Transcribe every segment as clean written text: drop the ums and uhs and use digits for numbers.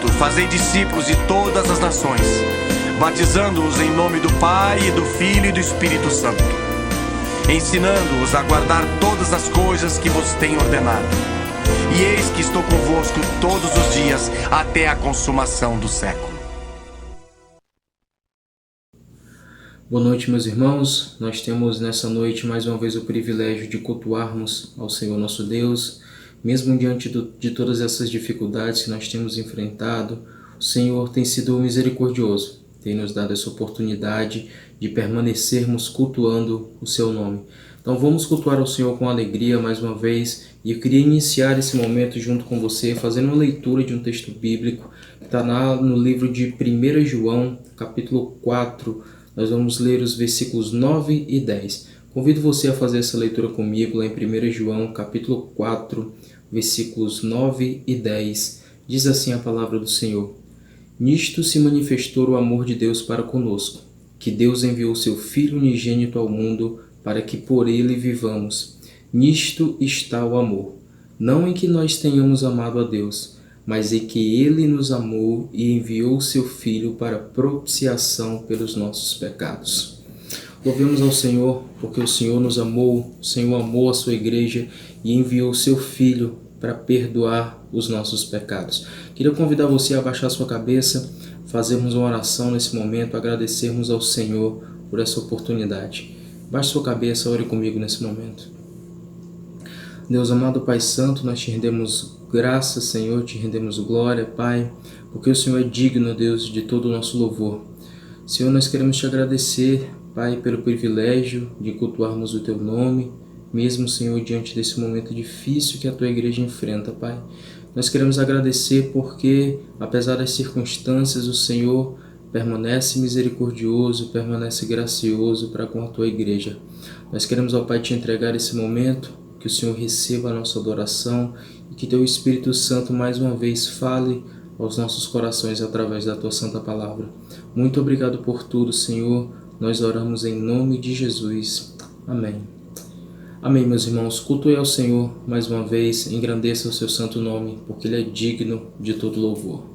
Portanto, fazei discípulos de todas as nações, batizando-os em nome do Pai, e do Filho e do Espírito Santo, ensinando-os a guardar todas as coisas que vos tenho ordenado. E eis que estou convosco todos os dias, até a consumação do século. Boa noite, meus irmãos. Nós temos nessa noite mais uma vez o privilégio de cultuarmos ao Senhor nosso Deus. Mesmo diante de todas essas dificuldades que nós temos enfrentado, o Senhor tem sido misericordioso, tem nos dado essa oportunidade de permanecermos cultuando o seu nome. Então vamos cultuar ao Senhor com alegria mais uma vez, e eu queria iniciar esse momento junto com você fazendo uma leitura de um texto bíblico que está no livro de 1 João, capítulo 4. Nós vamos ler os versículos 9 e 10. Convido você a fazer essa leitura comigo lá em 1 João, capítulo 4, versículos 9 e 10. Diz assim a palavra do Senhor: Nisto se manifestou o amor de Deus para conosco, que Deus enviou seu Filho unigênito ao mundo para que por ele vivamos. Nisto está o amor, não em que nós tenhamos amado a Deus, mas em que ele nos amou e enviou seu Filho para propiciação pelos nossos pecados. Louvemos ao Senhor, porque o Senhor nos amou, o Senhor amou a sua igreja e enviou seu Filho para perdoar os nossos pecados. Queria convidar você a abaixar sua cabeça, fazermos uma oração nesse momento, agradecermos ao Senhor por essa oportunidade. Baixe sua cabeça, ore comigo nesse momento. Deus amado, Pai Santo, nós te rendemos graças, Senhor, te rendemos glória, Pai, porque o Senhor é digno, Deus, de todo o nosso louvor. Senhor, nós queremos te agradecer, Pai, pelo privilégio de cultuarmos o teu nome, mesmo, Senhor, diante desse momento difícil que a tua igreja enfrenta, Pai. Nós queremos agradecer porque, apesar das circunstâncias, o Senhor permanece misericordioso, permanece gracioso para com a tua igreja. Nós queremos, ó Pai, te entregar esse momento, que o Senhor receba a nossa adoração e que teu Espírito Santo mais uma vez fale aos nossos corações através da tua santa palavra. Muito obrigado por tudo, Senhor. Nós oramos em nome de Jesus. Amém. Amém, meus irmãos. Cultue ao Senhor mais uma vez, engrandeça o seu santo nome, porque ele é digno de todo louvor.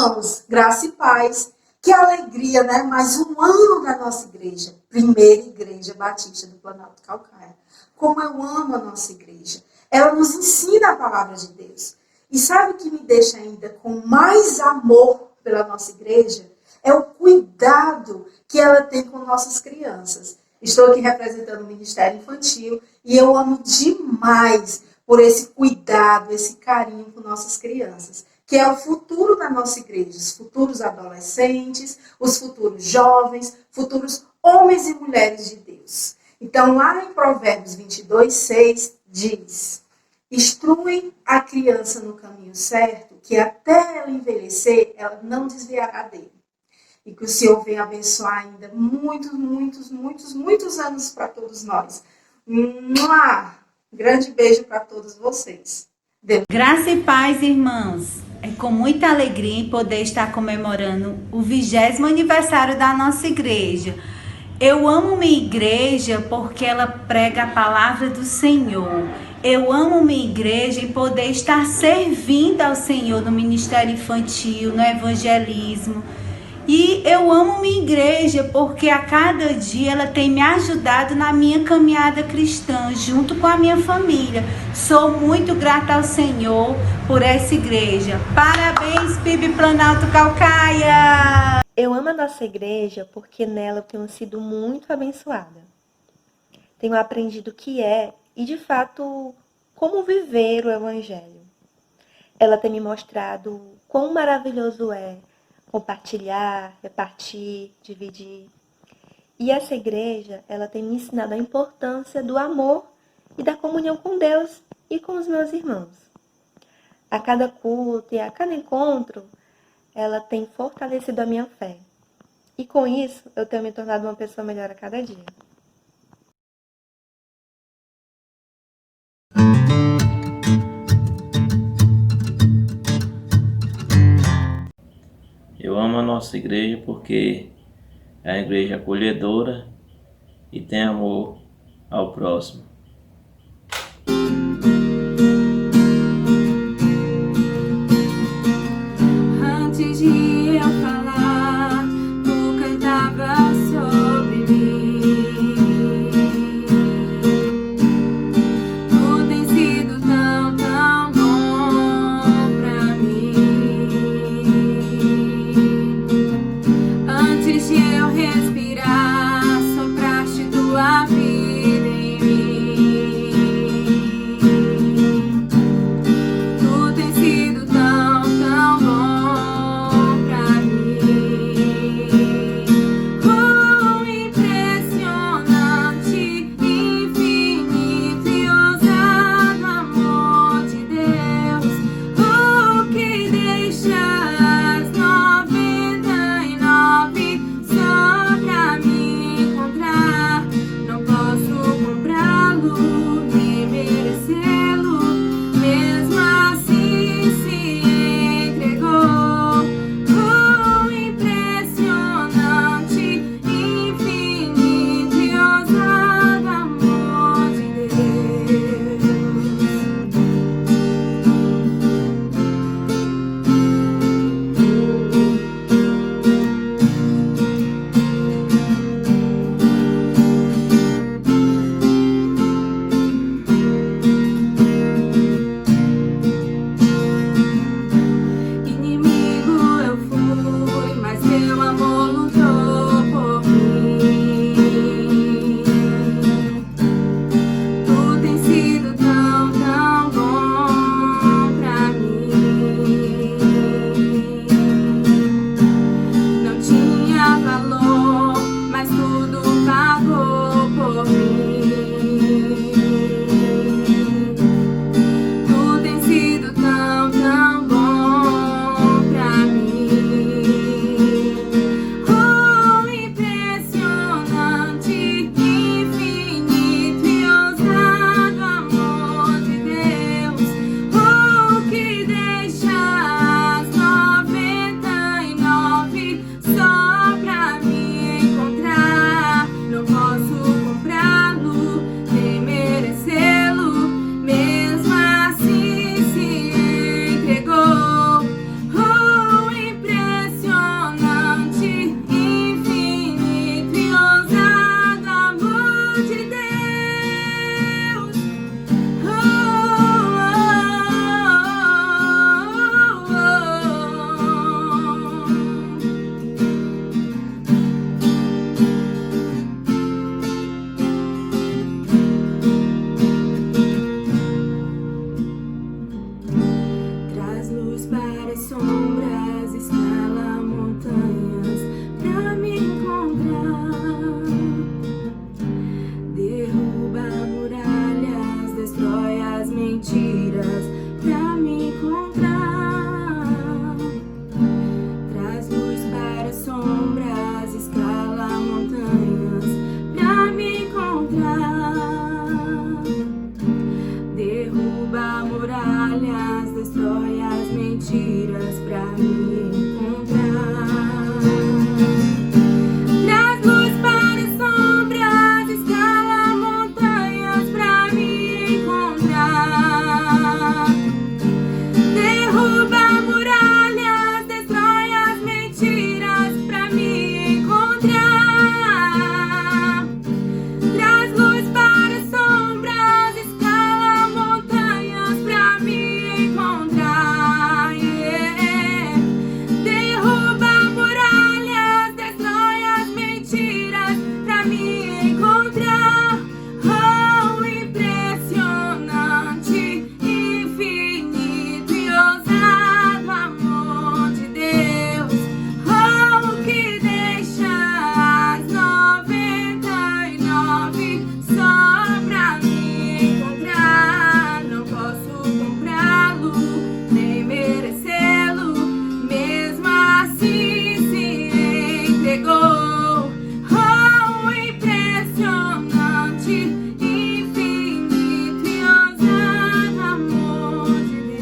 irmãos, graça e paz. Que alegria, né? Mais um ano da nossa igreja. Primeira Igreja Batista do Planalto Calcaia. Como eu amo a nossa igreja. Ela nos ensina a palavra de Deus. E sabe o que me deixa ainda com mais amor pela nossa igreja? É o cuidado que ela tem com nossas crianças. Estou aqui representando o Ministério Infantil e eu amo demais por esse cuidado, esse carinho com nossas crianças, que é o futuro da nossa igreja, os futuros adolescentes, os futuros jovens, futuros homens e mulheres de Deus. Então, lá em Provérbios 22:6, diz: instrui a criança no caminho certo, que até ela envelhecer, ela não desviará dele. E que o Senhor venha abençoar ainda muitos anos para todos nós. Grande beijo para todos vocês. Deus. Graça e paz, irmãos. É com muita alegria em poder estar comemorando o 20º aniversário da nossa igreja. Eu amo minha igreja porque ela prega a palavra do Senhor. Eu amo minha igreja em poder estar servindo ao Senhor no ministério infantil, no evangelismo. E eu amo minha igreja porque a cada dia ela tem me ajudado na minha caminhada cristã, junto com a minha família. Sou muito grata ao Senhor por essa igreja. Parabéns, PIB Planalto Calcaia! Eu amo a nossa igreja porque nela eu tenho sido muito abençoada. Tenho aprendido o que é e, de fato, como viver o Evangelho. Ela tem me mostrado quão maravilhoso é compartilhar, repartir, dividir. E essa igreja, ela tem me ensinado a importância do amor e da comunhão com Deus e com os meus irmãos. A cada culto e a cada encontro, ela tem fortalecido a minha fé. E com isso, eu tenho me tornado uma pessoa melhor a cada dia. Eu amo a nossa igreja porque é uma igreja acolhedora e tem amor ao próximo. Antes de eu falar, tu cantava sobre mim. Tu tem sido tão bom pra mim. Antes de eu respirar, sopraste tua vida em mim. mentiras pra me encontrar. Traz luz para sombras, escala montanhas pra me encontrar. Derruba muralhas, destrói as mentiras pra me encontrar. Traz luz para sombras, escala montanhas pra me encontrar. Derruba muralhas, destrói as mentiras pra me encontrar. Traz luz para sombras, escala montanhas pra me encontrar. Derruba muralhas, destrói as mentiras pra me encontrar. Oh, impressionante, infinito e ousado amor de Deus. Oh, que deixa as 99 só pra me encontrar. Não posso comprá-lo, nem merecê-lo, mesmo assim se entregou. Oh, impressionante, infinito e ousado amor de Deus.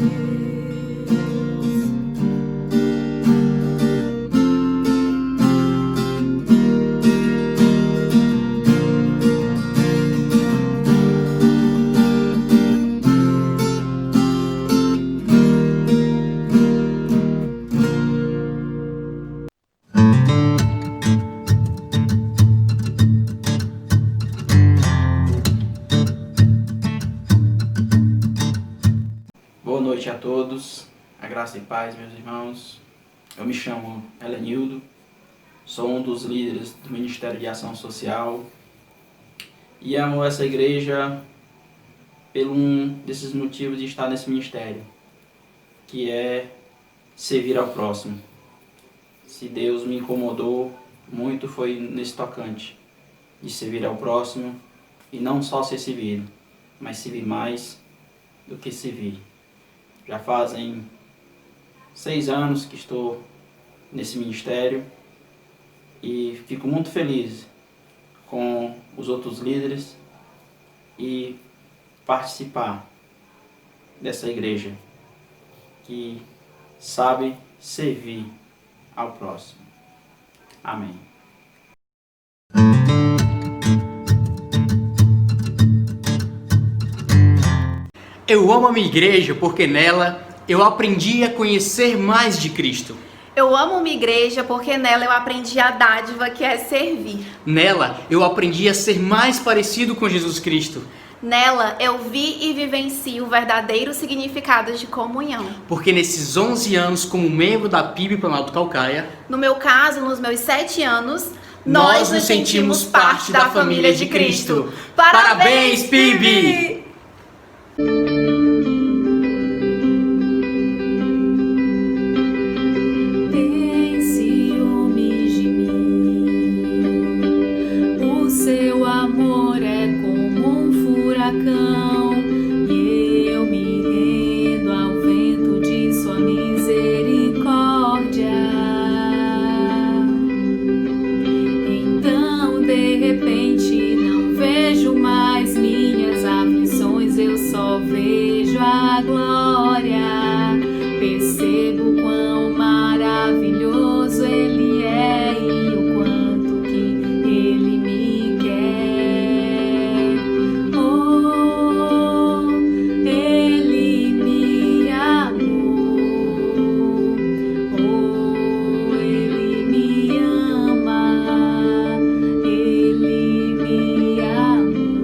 Boa noite a todos, a graça e paz, meus irmãos. Eu me chamo Helenildo, sou um dos líderes do Ministério de Ação Social e amo essa igreja por um desses motivos de estar nesse ministério, que é servir ao próximo. Se Deus me incomodou muito foi nesse tocante, de servir ao próximo e não só ser servido, mas servir mais do que servir. Já fazem 6 anos que estou nesse ministério e fico muito feliz com os outros líderes e participar dessa igreja que sabe servir ao próximo. Amém. Eu amo a minha igreja porque nela eu aprendi a conhecer mais de Cristo. Eu amo minha igreja porque nela eu aprendi a dádiva que é servir. Nela eu aprendi a ser mais parecido com Jesus Cristo. Nela eu vi e vivencio o verdadeiro significado de comunhão. Porque nesses 11 anos como membro da PIB Planalto Calcaia, no meu caso, nos meus 7 anos, nós nos sentimos parte da família de Cristo. Parabéns, PIB! Tem ciúmes de mim, o seu amor é como um furacão, e eu me rendo ao vento de sua misericórdia. Então, de repente, não vejo mais minhas aflições, eu só vejo a glória. Percebo quão maravilhoso Ele é e o quanto que Ele me quer. Oh, Ele me amou. Oh, Ele me ama. Ele me amou.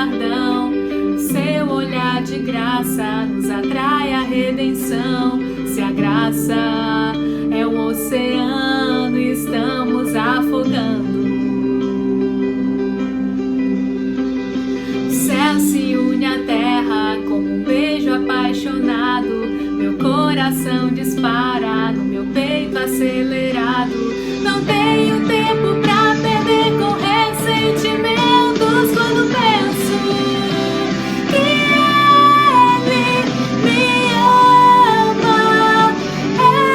galardão. O seu olhar de graça nos atrai à redenção. Se a graça é um oceano e estamos afogando, o céu se une à terra como um beijo apaixonado. Meu coração dispara no meu peito acelerado. Não tenho tempo pra perder com ressentimentos quando penso que Ele me ama. Ele me ama. Ele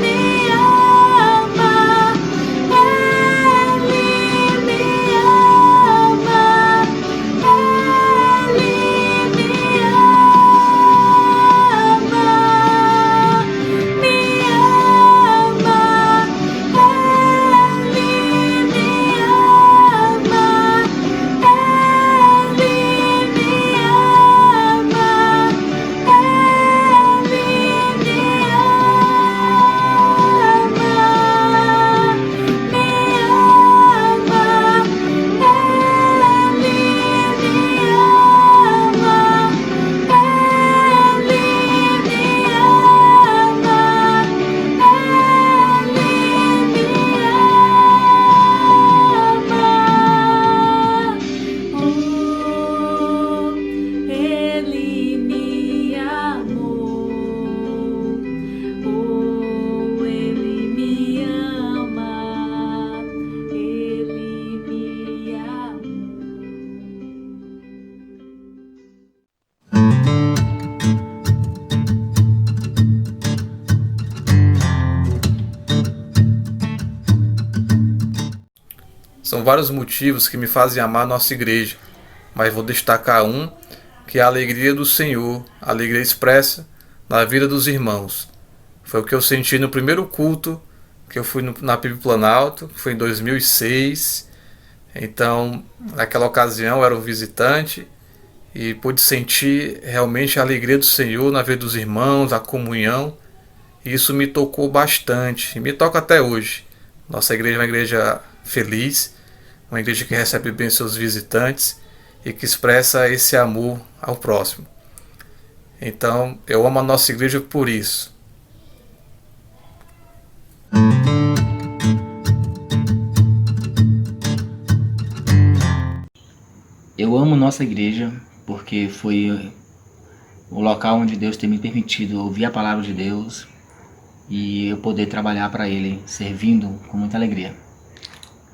me ama. Ele me ama. Me ama. São vários motivos que me fazem amar a nossa igreja, mas vou destacar um, que é a alegria do Senhor, a alegria expressa na vida dos irmãos. Foi o que eu senti no primeiro culto que eu fui na PIB Planalto, que foi em 2006. Então, naquela ocasião eu era um visitante e pude sentir realmente a alegria do Senhor na vida dos irmãos, a comunhão. E isso me tocou bastante e me toca até hoje. Nossa igreja é uma igreja feliz, uma igreja que recebe bem seus visitantes e que expressa esse amor ao próximo. Então, eu amo a nossa igreja por isso. Eu amo nossa igreja porque foi o local onde Deus tem me permitido ouvir a palavra de Deus e eu poder trabalhar para Ele, servindo com muita alegria.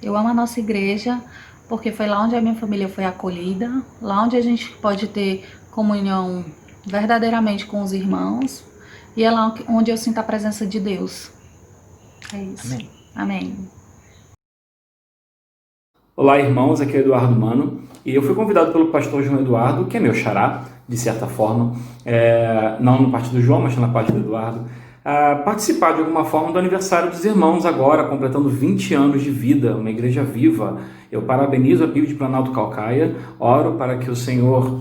Eu amo a nossa igreja porque foi lá onde a minha família foi acolhida, lá onde a gente pode ter comunhão verdadeiramente com os irmãos e é lá onde eu sinto a presença de Deus. É isso. Amém. Amém. Olá, irmãos, aqui é Eduardo Mano e eu fui convidado pelo pastor João Eduardo, que é meu xará, de certa forma, não na parte do João, mas na parte do Eduardo, a participar de alguma forma do aniversário dos irmãos agora, completando 20 anos de vida, uma igreja viva. Eu parabenizo a PIB de Planalto Calcaia, oro para que o Senhor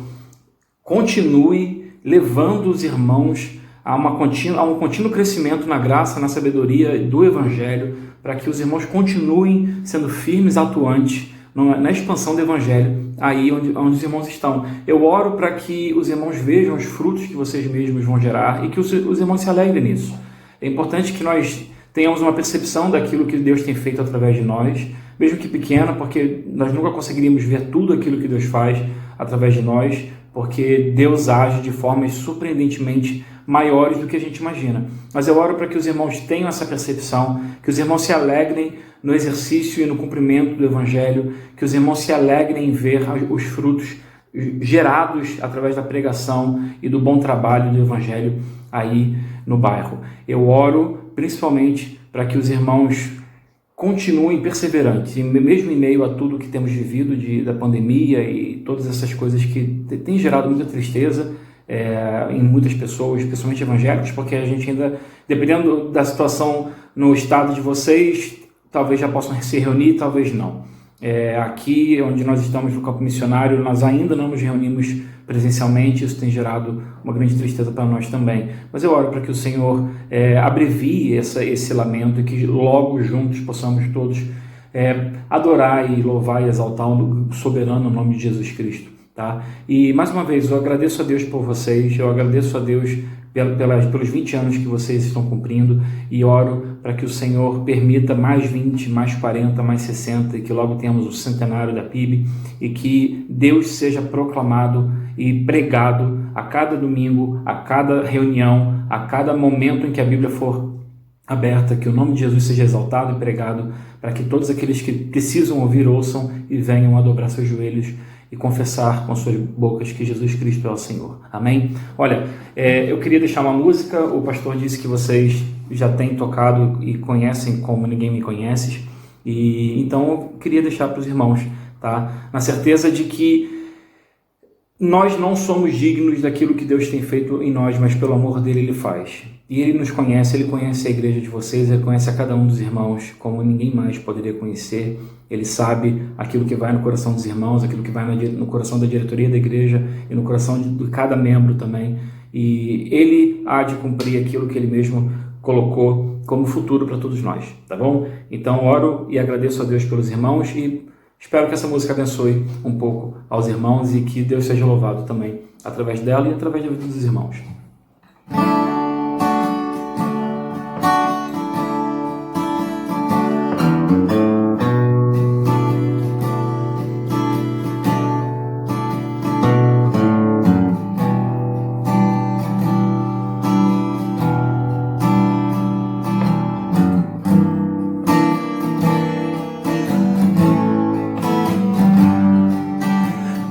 continue levando os irmãos a um contínuo crescimento na graça, na sabedoria do Evangelho, para que os irmãos continuem sendo firmes, atuantes na expansão do Evangelho, aí onde os irmãos estão. Eu oro para que os irmãos vejam os frutos que vocês mesmos vão gerar e que os irmãos se alegrem nisso. É importante que nós tenhamos uma percepção daquilo que Deus tem feito através de nós, mesmo que pequena, porque nós nunca conseguiríamos ver tudo aquilo que Deus faz através de nós, porque Deus age de formas surpreendentemente maiores do que a gente imagina. Mas eu oro para que os irmãos tenham essa percepção, que os irmãos se alegrem no exercício e no cumprimento do Evangelho, que os irmãos se alegrem em ver os frutos gerados através da pregação e do bom trabalho do Evangelho aí no bairro. Eu oro principalmente para que os irmãos continuem perseverantes, e mesmo em meio a tudo que temos vivido da pandemia e todas essas coisas que têm gerado muita tristeza em muitas pessoas, principalmente evangélicos, porque a gente ainda, dependendo da situação no estado de vocês, talvez já possam se reunir, talvez não. Aqui, onde nós estamos no campo missionário, nós ainda não nos reunimos presencialmente, isso tem gerado uma grande tristeza para nós também. Mas eu oro para que o Senhor abrevie esse lamento e que logo juntos possamos todos adorar e louvar e exaltar o soberano nome de Jesus Cristo. Tá? E mais uma vez, eu agradeço a Deus por vocês, eu agradeço a Deus pelos 20 anos que vocês estão cumprindo e oro para que o Senhor permita mais 20, mais 40, mais 60 e que logo tenhamos o centenário da PIB e que Deus seja proclamado e pregado a cada domingo, a cada reunião, a cada momento em que a Bíblia for aberta, que o nome de Jesus seja exaltado e pregado para que todos aqueles que precisam ouvir ouçam e venham a dobrar seus joelhos e confessar com suas bocas que Jesus Cristo é o Senhor. Amém? Olha, eu queria deixar uma música. O pastor disse que vocês já têm tocado e conhecem como ninguém me conhece. E então eu queria deixar para os irmãos, tá? Na certeza de que nós não somos dignos daquilo que Deus tem feito em nós, mas pelo amor dele Ele faz. E Ele nos conhece, Ele conhece a igreja de vocês, Ele conhece a cada um dos irmãos como ninguém mais poderia conhecer. Ele sabe aquilo que vai no coração dos irmãos, aquilo que vai no coração da diretoria da igreja e no coração de cada membro também. E Ele há de cumprir aquilo que Ele mesmo colocou como futuro para todos nós, tá bom? Então oro e agradeço a Deus pelos irmãos e espero que essa música abençoe um pouco aos irmãos e que Deus seja louvado também através dela e através da vida dos irmãos.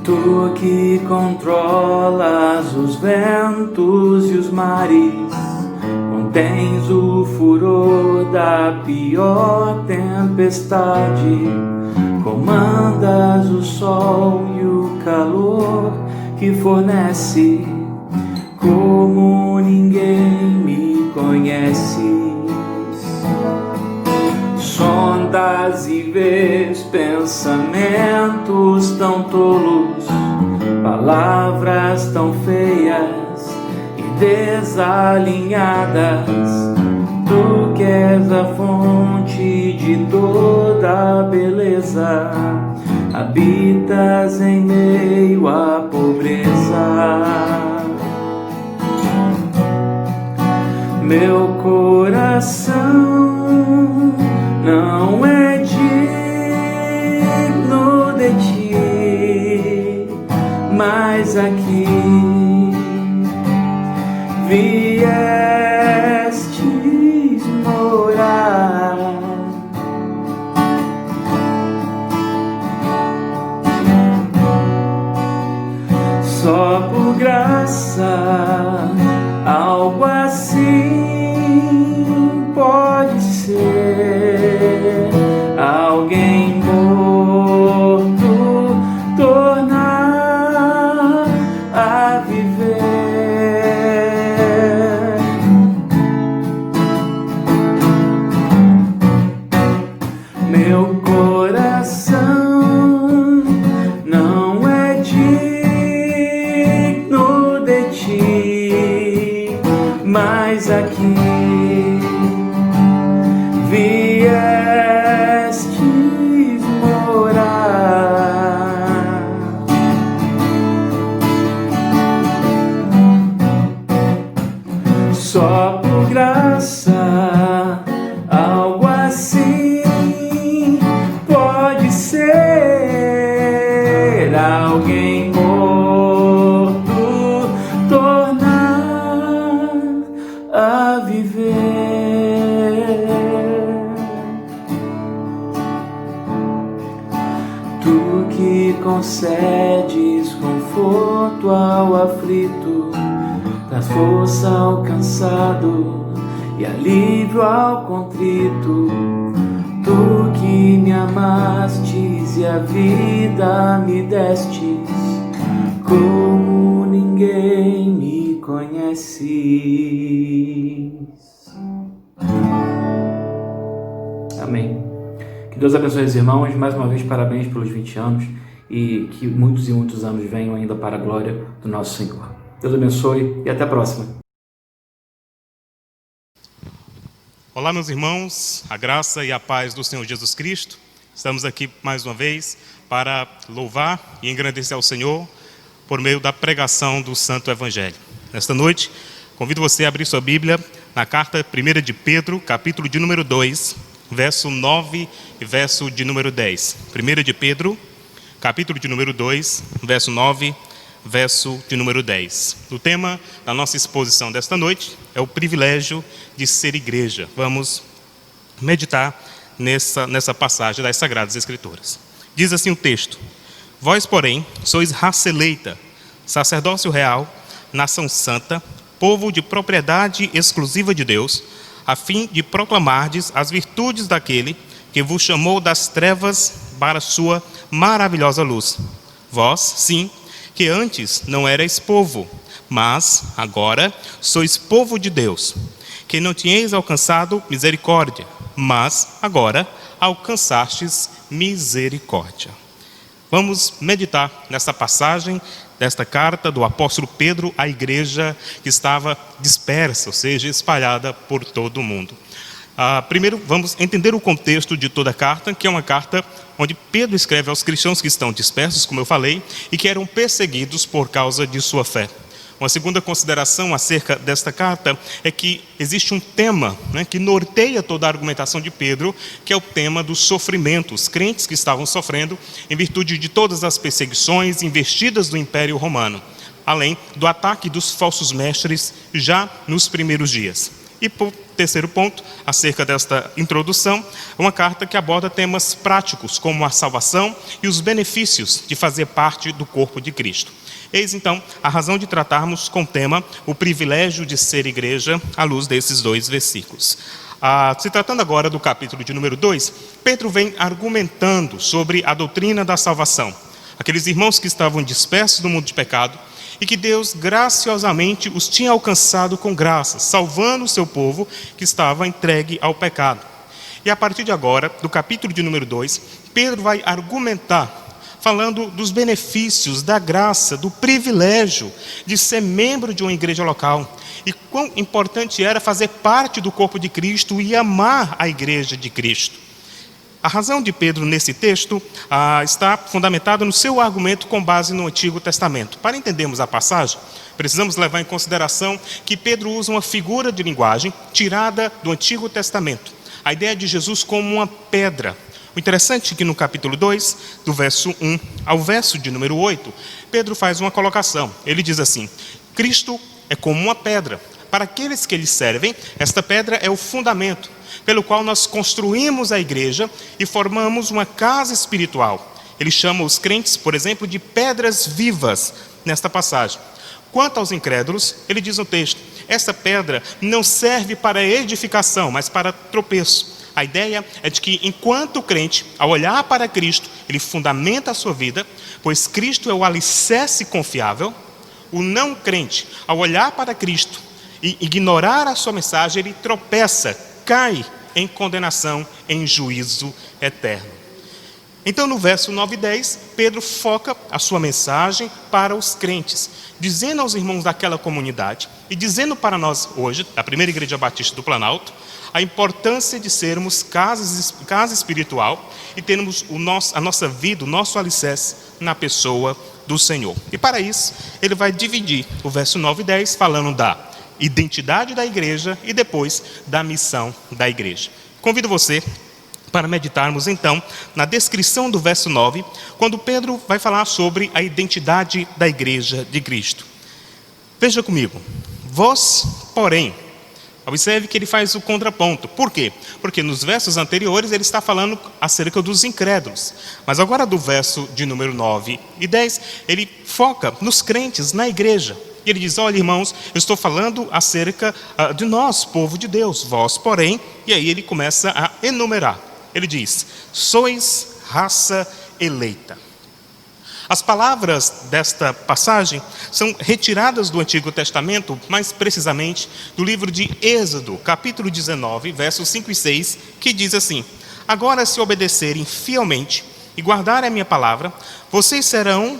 Tu que controlas os ventos e os mares, contens o furor da pior tempestade, comandas o sol e o calor que fornece, como ninguém me conhece. Sondas e vês pensamentos tão tolos, palavras tão feias e desalinhadas. Tu que és a fonte de toda a beleza, habitas em meio à pobreza. Meu coração não é digno de ti, mas aqui viestes morar. Só por graça, algo assim pode ser. Alguém morto tornar a viver. Meu coração não é digno de ti, mas aqui viestes morar. Só por graça, algo assim pode ser. Alguém morto tornar a viver. Tu que concedes conforto ao aflito, dás força ao cansado e alívio ao contrito. Tu que me amastes e a vida me destes, como ninguém me conhece. Amém. Que Deus abençoe os irmãos. Mais uma vez, parabéns pelos 20 anos e que muitos e muitos anos venham ainda para a glória do nosso Senhor. Deus abençoe e até a próxima. Olá, meus irmãos, a graça e a paz do Senhor Jesus Cristo. Estamos aqui mais uma vez para louvar e engrandecer ao Senhor por meio da pregação do Santo Evangelho. Nesta noite, convido você a abrir sua Bíblia na carta 1 de Pedro, capítulo de número 2, verso 9 e verso de número 10. 1 de Pedro, capítulo de número 2, verso 9, verso de número 10. O tema da nossa exposição desta noite é o privilégio de ser igreja. Vamos meditar nessa passagem das Sagradas Escrituras. Diz assim o texto: Vós, porém, sois raça eleita, sacerdócio real, nação santa, povo de propriedade exclusiva de Deus, a fim de proclamardes as virtudes daquele que vos chamou das trevas para a sua maravilhosa luz. Vós, sim, que antes não erais povo, mas agora sois povo de Deus, que não tinhais alcançado misericórdia, mas agora alcançastes misericórdia. Vamos meditar nessa passagem desta carta do apóstolo Pedro à igreja que estava dispersa, ou seja, espalhada por todo o mundo. Primeiro, vamos entender o contexto de toda a carta, que é uma carta onde Pedro escreve aos cristãos que estão dispersos, como eu falei, e que eram perseguidos por causa de sua fé. Uma segunda consideração acerca desta carta é que existe um tema, que norteia toda a argumentação de Pedro, que é o tema do sofrimento. Os crentes que estavam sofrendo em virtude de todas as perseguições investidas do Império Romano, além do ataque dos falsos mestres já nos primeiros dias. E por terceiro ponto, acerca desta introdução, uma carta que aborda temas práticos como a salvação e os benefícios de fazer parte do corpo de Cristo. Eis então a razão de tratarmos com o tema o privilégio de ser igreja à luz desses dois versículos. Se tratando agora do capítulo de número 2, Pedro vem argumentando sobre a doutrina da salvação. Aqueles irmãos que estavam dispersos no mundo de pecado e que Deus graciosamente os tinha alcançado com graça, salvando o seu povo que estava entregue ao pecado. E a partir de agora, do capítulo de número 2, Pedro vai argumentar falando dos benefícios, da graça, do privilégio de ser membro de uma igreja local. E quão importante era fazer parte do corpo de Cristo e amar a igreja de Cristo. A razão de Pedro nesse texto está fundamentada no seu argumento com base no Antigo Testamento. Para entendermos a passagem, precisamos levar em consideração que Pedro usa uma figura de linguagem tirada do Antigo Testamento. A ideia de Jesus como uma pedra. O interessante é que no capítulo 2, do verso 1 ao verso de número 8, Pedro faz uma colocação. Ele diz assim: Cristo é como uma pedra. Para aqueles que lhe servem, esta pedra é o fundamento, pelo qual nós construímos a igreja e formamos uma casa espiritual. Ele chama os crentes, por exemplo, de pedras vivas nesta passagem. Quanto aos incrédulos, ele diz no texto: esta pedra não serve para edificação, mas para tropeço. A ideia é de que, enquanto o crente, ao olhar para Cristo, ele fundamenta a sua vida, pois Cristo é o alicerce confiável. O não crente, ao olhar para Cristo e ignorar a sua mensagem, ele tropeça, cai em condenação, em juízo eterno. Então, no verso 9 e 10, Pedro foca a sua mensagem para os crentes, dizendo aos irmãos daquela comunidade e dizendo para nós hoje, da Primeira Igreja Batista do Planalto, a importância de sermos casa espiritual e termos a nossa vida, o nosso alicerce na pessoa do Senhor. E para isso, ele vai dividir o verso 9 e 10 falando da identidade da igreja e depois da missão da igreja. Convido você para meditarmos então na descrição do verso 9, quando Pedro vai falar sobre a identidade da igreja de Cristo. Veja comigo: vós, porém. Observe que ele faz o contraponto. Por quê? Porque nos versos anteriores ele está falando acerca dos incrédulos. Mas agora do verso de número 9 e 10, ele foca nos crentes, na igreja. E ele diz: olha, irmãos, eu estou falando acerca de nós, povo de Deus. Vós, porém, e aí ele começa a enumerar. Ele diz: sois raça eleita. As palavras desta passagem são retiradas do Antigo Testamento, mais precisamente do livro de Êxodo, capítulo 19, versos 5 e 6, que diz assim: agora, se obedecerem fielmente e guardarem a minha palavra, vocês serão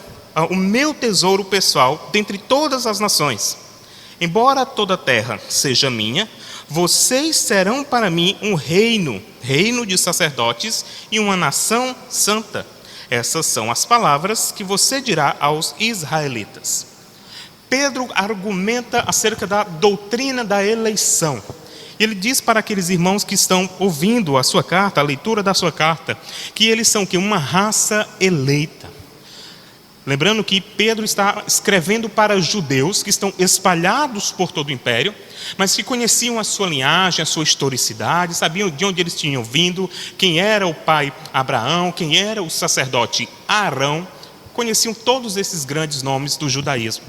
o meu tesouro pessoal dentre todas as nações. Embora toda a terra seja minha, vocês serão para mim um reino de sacerdotes e uma nação santa. Essas são as palavras que você dirá aos israelitas. Pedro argumenta acerca da doutrina da eleição. Ele diz para aqueles irmãos que estão ouvindo a sua carta, a leitura da sua carta, que eles são uma raça eleita. Lembrando que Pedro está escrevendo para judeus que estão espalhados por todo o império, mas que conheciam a sua linhagem, a sua historicidade, sabiam de onde eles tinham vindo, quem era o pai Abraão, quem era o sacerdote Arão, conheciam todos esses grandes nomes do judaísmo.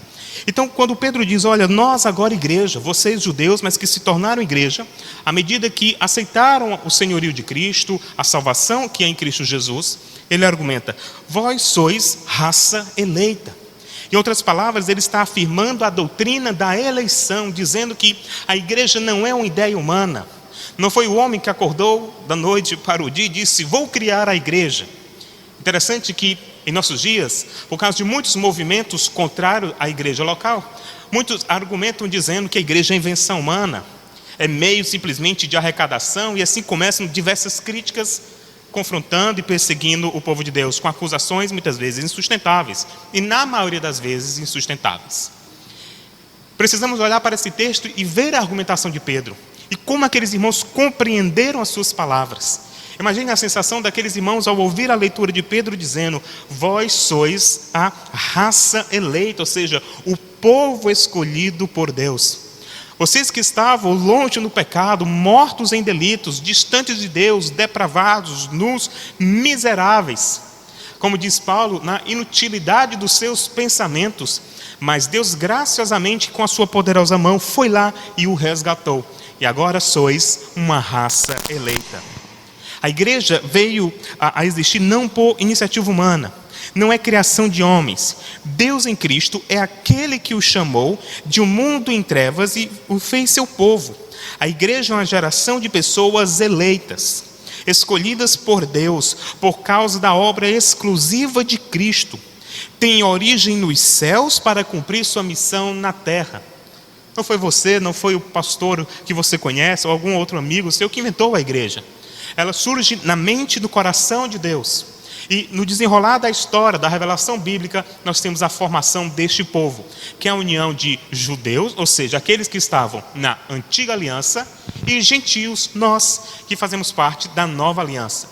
Então, quando Pedro diz, olha, nós agora igreja, vocês judeus, mas que se tornaram igreja, à medida que aceitaram o senhorio de Cristo, a salvação que é em Cristo Jesus, ele argumenta, vós sois raça eleita. Em outras palavras, ele está afirmando a doutrina da eleição, dizendo que a igreja não é uma ideia humana. Não foi o homem que acordou da noite para o dia e disse, vou criar a igreja. Interessante que, em nossos dias, por causa de muitos movimentos contrários à igreja local, muitos argumentam dizendo que a igreja é invenção humana, é meio simplesmente de arrecadação, e assim começam diversas críticas confrontando e perseguindo o povo de Deus, com acusações muitas vezes insustentáveis, e na maioria das vezes insustentáveis. Precisamos olhar para esse texto e ver a argumentação de Pedro, e como aqueles irmãos compreenderam as suas palavras. Imagine a sensação daqueles irmãos ao ouvir a leitura de Pedro dizendo, vós sois a raça eleita, ou seja, o povo escolhido por Deus. Vocês que estavam longe no pecado, mortos em delitos, distantes de Deus, depravados, nus, miseráveis. Como diz Paulo, na inutilidade dos seus pensamentos. Mas Deus graciosamente, com a sua poderosa mão, foi lá e o resgatou. E agora sois uma raça eleita. A igreja veio a existir não por iniciativa humana. Não é criação de homens. Deus em Cristo é aquele que o chamou de um mundo em trevas e o fez seu povo. A igreja é uma geração de pessoas eleitas, escolhidas por Deus por causa da obra exclusiva de Cristo. Tem origem nos céus para cumprir sua missão na terra. Não foi você, não foi o pastor que você conhece ou algum outro amigo seu que inventou a igreja. Ela surge na mente e no coração de Deus. E no desenrolar da história, da revelação bíblica, nós temos a formação deste povo, que é a união de judeus, ou seja, aqueles que estavam na antiga aliança, e gentios, nós, que fazemos parte da nova aliança.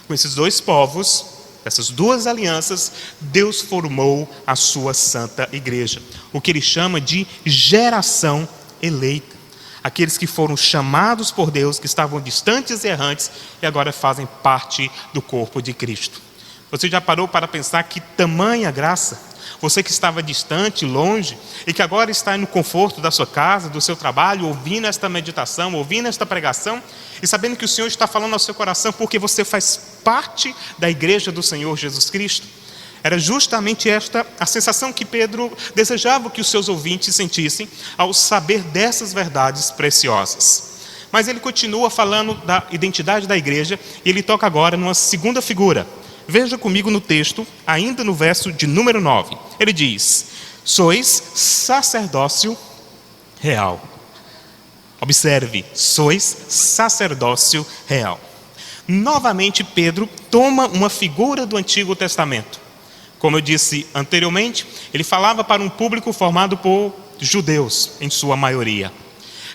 Com esses dois povos, essas duas alianças, Deus formou a sua santa igreja, o que ele chama de geração eleita. Aqueles que foram chamados por Deus, que estavam distantes e errantes, e agora fazem parte do corpo de Cristo. Você já parou para pensar que tamanha graça? Você que estava distante, longe, e que agora está no conforto da sua casa, do seu trabalho, ouvindo esta meditação, ouvindo esta pregação, e sabendo que o Senhor está falando ao seu coração porque você faz parte da igreja do Senhor Jesus Cristo. Era justamente esta a sensação que Pedro desejava que os seus ouvintes sentissem ao saber dessas verdades preciosas. Mas ele continua falando da identidade da igreja, e ele toca agora numa segunda figura. Veja comigo no texto, ainda no verso de número 9. Ele diz, sois sacerdócio real. Observe, sois sacerdócio real. Novamente, Pedro toma uma figura do Antigo Testamento. Como eu disse anteriormente, ele falava para um público formado por judeus, em sua maioria.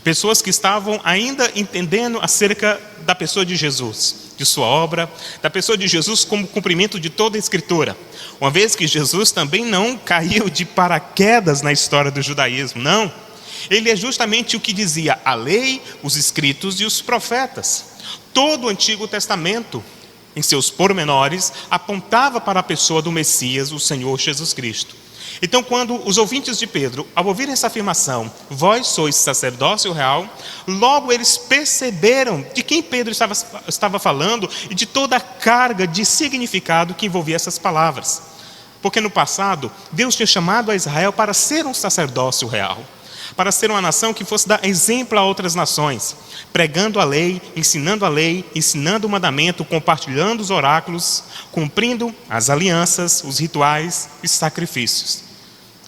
Pessoas que estavam ainda entendendo acerca da pessoa de Jesus, de sua obra, da pessoa de Jesus como cumprimento de toda a Escritura. Uma vez que Jesus também não caiu de paraquedas na história do judaísmo, não. Ele é justamente o que dizia a lei, os escritos e os profetas. Todo o Antigo Testamento, em seus pormenores, apontava para a pessoa do Messias, o Senhor Jesus Cristo. Então, quando os ouvintes de Pedro, ao ouvirem essa afirmação, vós sois sacerdócio real, logo eles perceberam de quem Pedro estava falando e de toda a carga de significado que envolvia essas palavras. Porque no passado, Deus tinha chamado a Israel para ser um sacerdócio real, para ser uma nação que fosse dar exemplo a outras nações, pregando a lei, ensinando o mandamento, compartilhando os oráculos, cumprindo as alianças, os rituais e sacrifícios.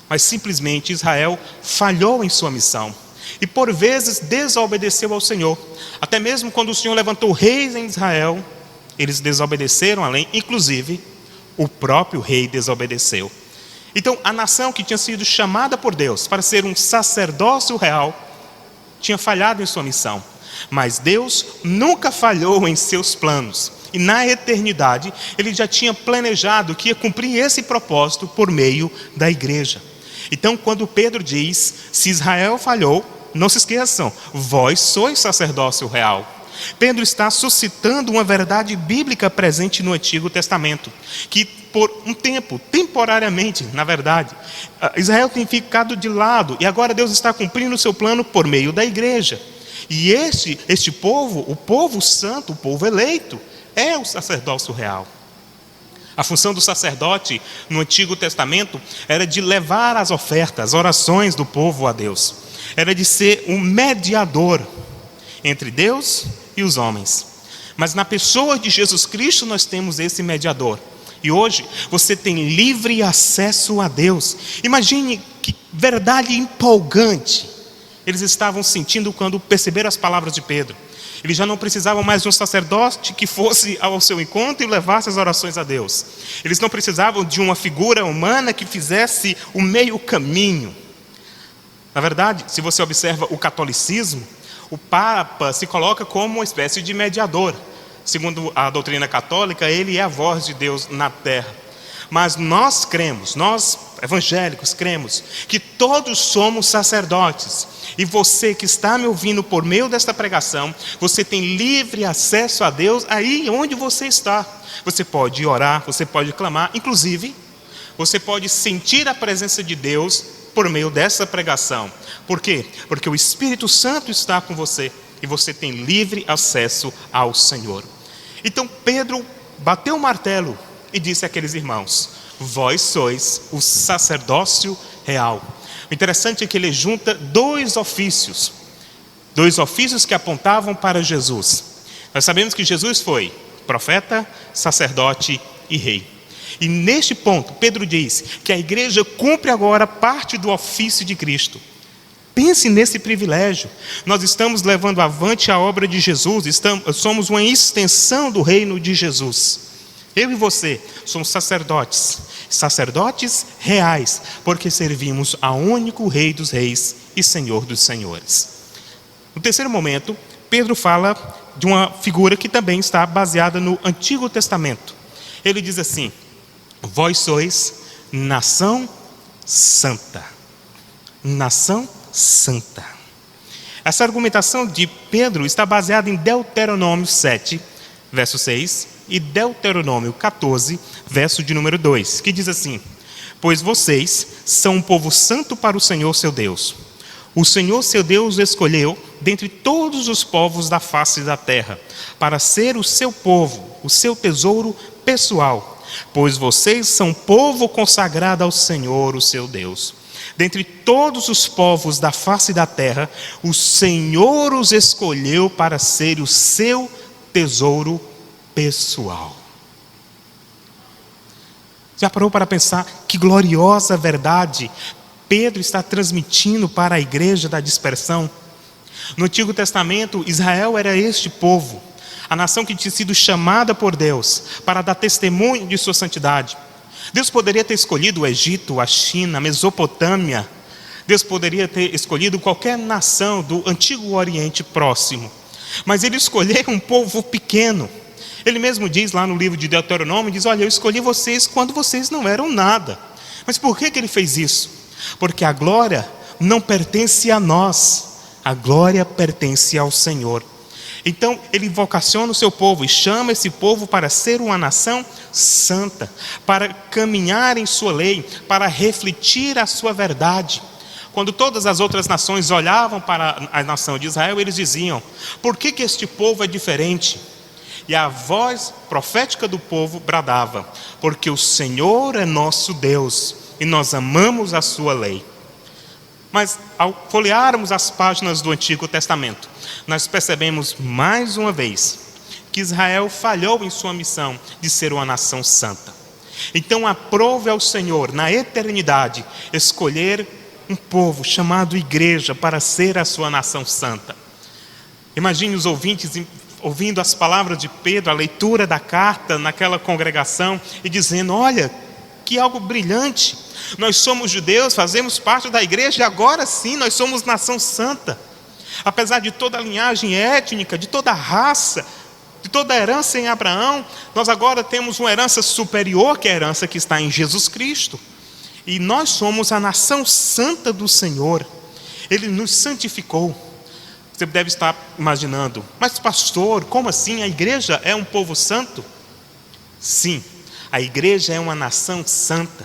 Mas simplesmente Israel falhou em sua missão. e por vezes desobedeceu ao Senhor. Até mesmo quando o Senhor levantou reis em Israel, eles desobedeceram além, inclusive o próprio rei desobedeceu. Então a nação que tinha sido chamada por Deus para ser um sacerdócio real tinha falhado em sua missão. Mas Deus nunca falhou em seus planos. E na eternidade, Ele já tinha planejado que ia cumprir esse propósito por meio da igreja. Então, quando Pedro diz, se Israel falhou, não se esqueçam, vós sois sacerdócio real. Pedro está suscitando uma verdade bíblica presente no Antigo Testamento, que por um tempo, temporariamente, na verdade, Israel tem ficado de lado, e agora Deus está cumprindo o seu plano por meio da igreja. E este povo, o povo santo, o povo eleito, é o sacerdócio real. A função do sacerdote no Antigo Testamento era de levar as ofertas, as orações do povo a Deus. Era de ser um mediador entre Deus e os homens. Mas na pessoa de Jesus Cristo nós temos esse mediador. E hoje você tem livre acesso a Deus. Imagine que verdade empolgante eles estavam sentindo quando perceberam as palavras de Pedro. Eles já não precisavam mais de um sacerdote que fosse ao seu encontro e levasse as orações a Deus. Eles não precisavam de uma figura humana que fizesse o meio caminho. Na verdade, se você observa o catolicismo, o Papa se coloca como uma espécie de mediador. Segundo a doutrina católica, ele é a voz de Deus na terra. Mas nós cremos, nós evangélicos cremos, que todos somos sacerdotes. E você que está me ouvindo por meio desta pregação, você tem livre acesso a Deus aí onde você está. Você pode orar, você pode clamar, inclusive, você pode sentir a presença de Deus por meio dessa pregação. Por quê? Porque o Espírito Santo está com você e você tem livre acesso ao Senhor. Então Pedro bateu o martelo e disse àqueles irmãos, vós sois o sacerdócio real. O interessante é que ele junta dois ofícios que apontavam para Jesus. Nós sabemos que Jesus foi profeta, sacerdote e rei. E neste ponto, Pedro diz que a igreja cumpre agora parte do ofício de Cristo. Pense nesse privilégio. Nós estamos levando avante a obra de Jesus, somos uma extensão do reino de Jesus. Eu e você somos sacerdotes reais, porque servimos ao único Rei dos Reis e Senhor dos Senhores. No terceiro momento, Pedro fala de uma figura que também está baseada no Antigo Testamento. Ele diz assim, vós sois nação santa. Nação santa. Essa argumentação de Pedro está baseada em Deuteronômio 7, verso 6, e Deuteronômio 14, verso de número 2, que diz assim, pois vocês são um povo santo para o Senhor seu Deus. O Senhor seu Deus o escolheu dentre todos os povos da face da terra, para ser o seu povo, o seu tesouro pessoal, pois vocês são povo consagrado ao Senhor, o seu Deus. Dentre todos os povos da face da terra, o Senhor os escolheu para ser o seu tesouro pessoal. Já parou para pensar que gloriosa verdade Pedro está transmitindo para a igreja da dispersão? No Antigo Testamento, Israel era este povo, a nação que tinha sido chamada por Deus para dar testemunho de sua santidade. Deus poderia ter escolhido o Egito, a China, a Mesopotâmia. Deus poderia ter escolhido qualquer nação do Antigo Oriente Próximo. Mas Ele escolheu um povo pequeno. Ele mesmo diz lá no livro de Deuteronômio, diz, olha, eu escolhi vocês quando vocês não eram nada. Mas por que Ele fez isso? Porque a glória não pertence a nós, a glória pertence ao Senhor. Então Ele vocaciona o seu povo e chama esse povo para ser uma nação santa, para caminhar em sua lei, para refletir a sua verdade. Quando todas as outras nações olhavam para a nação de Israel, eles diziam, por que este povo é diferente? E a voz profética do povo bradava, porque o Senhor é nosso Deus e nós amamos a sua lei. Mas ao folhearmos as páginas do Antigo Testamento, nós percebemos mais uma vez que Israel falhou em sua missão de ser uma nação santa. Então aprove ao Senhor, na eternidade, escolher um povo chamado igreja para ser a sua nação santa. Imagine os ouvintes ouvindo as palavras de Pedro, a leitura da carta naquela congregação e dizendo: olha, que algo brilhante, nós somos judeus, fazemos parte da igreja e agora sim nós somos nação santa. Apesar de toda a linhagem étnica, de toda a raça, de toda a herança em Abraão, nós agora temos uma herança superior, que é a herança que está em Jesus Cristo. E nós somos a nação santa do Senhor. Ele nos santificou. Você deve estar imaginando: mas pastor, como assim? A igreja é um povo santo? Sim, a igreja é uma nação santa.